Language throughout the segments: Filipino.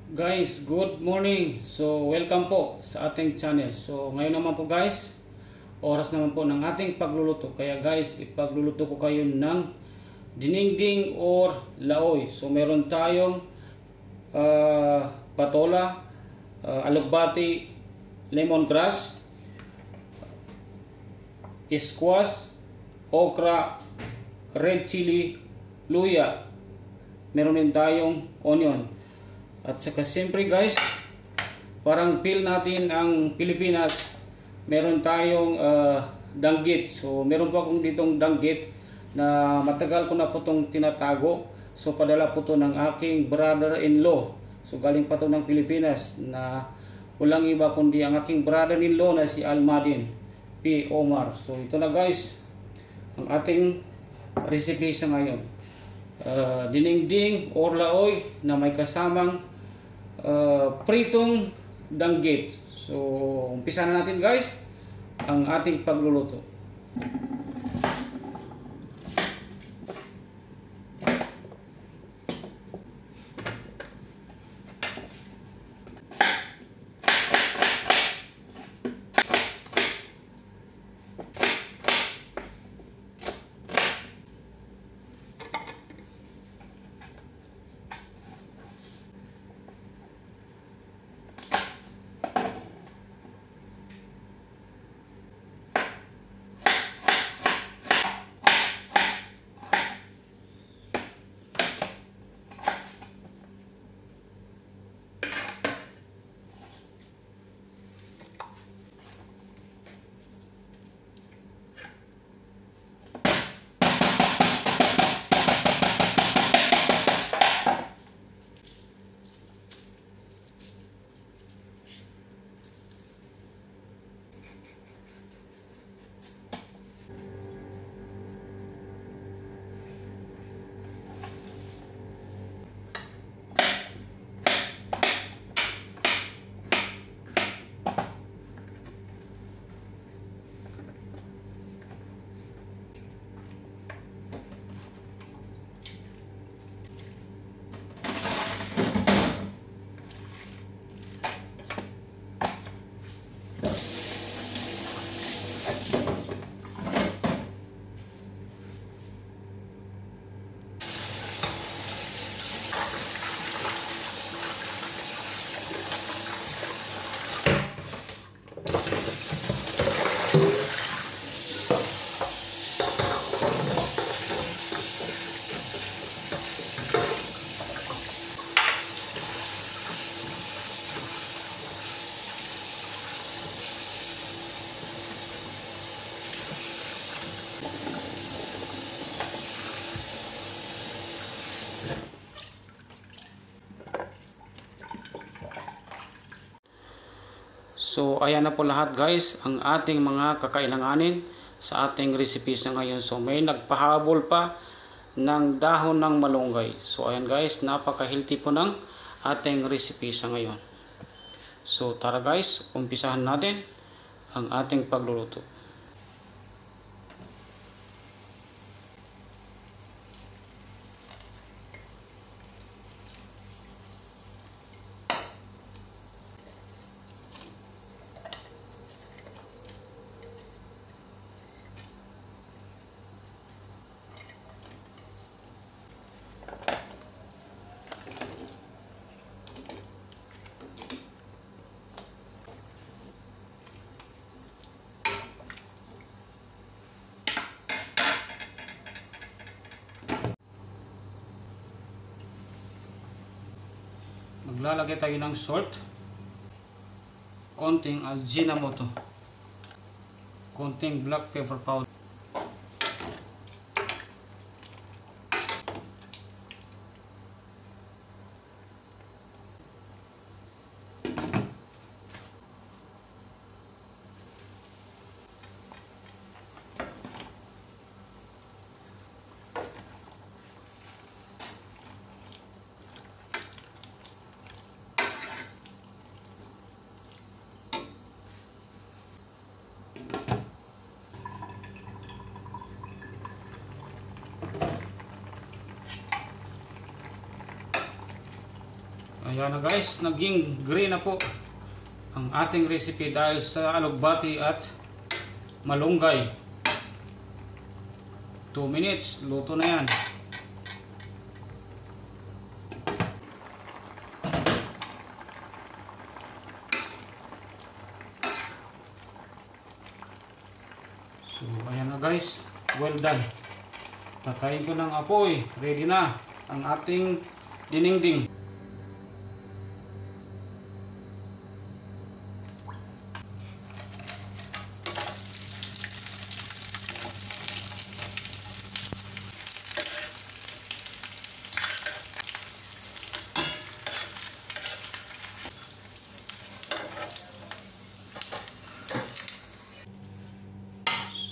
Guys, good morning. So, welcome po sa ating channel. So, ngayon naman po guys, oras naman po ng ating pagluluto. Kaya guys, ipagluluto ko kayo ng dinengdeng or laoy. So, meron tayong patola, alugbati, lemongrass, squash, okra, red chili, luya. Meron din tayong onion. At saka siyempre guys, parang feel natin ang Pilipinas, meron tayong danggit. So meron po akong ditong danggit na matagal ko na po itong tinatago. So padala po ito ng aking brother-in-law. So galing pa ito ng Pilipinas na walang iba kundi ang aking brother-in-law na si Almadin P. Omar. So ito na guys, ang ating recipe sa ngayon. Dinengdeng or laoy na may kasamang pritong danggit. So umpisa na natin guys ang ating pagluluto. So ayan na po lahat guys ang ating mga kakailanganin sa ating recipe sa ngayon. So may nagpahabol pa ng dahon ng malunggay. So ayan guys, napaka-healthy po ng ating recipe sa ngayon. So tara guys, umpisahan natin ang ating pagluluto. Maglalagay tayo ng salt, konting Ajinomoto, konting black pepper powder, Ayan na guys, naging green na po ang ating recipe dahil sa alugbati at malunggay. 2 minutes, luto na yan. So ayan na guys, well done. Tatayin ko ng apoy, ready na ang ating dinengdeng.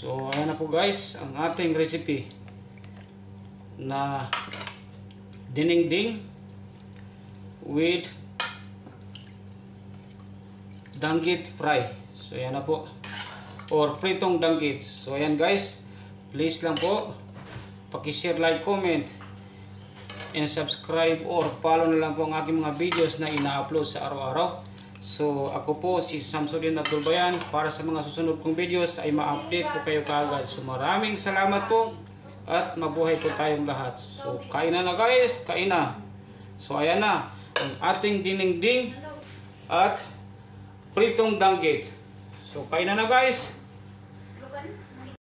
So ayan na po guys ang ating recipe na dinengdeng with danggit fry. So ayan na po, or pritong danggit. So ayan guys, please lang po paki-share, like, comment and subscribe or follow na lang po ang aking mga videos na ina-upload sa araw-araw. So ako po si Samsudin Abdulbayan. Para sa mga susunod kong videos ay ma-update po kayo kaagad. So maraming salamat po at mabuhay po tayong lahat. So kain na guys, kain na. So ayan na ang ating dinengdeng at pritong danggit. So kain na guys.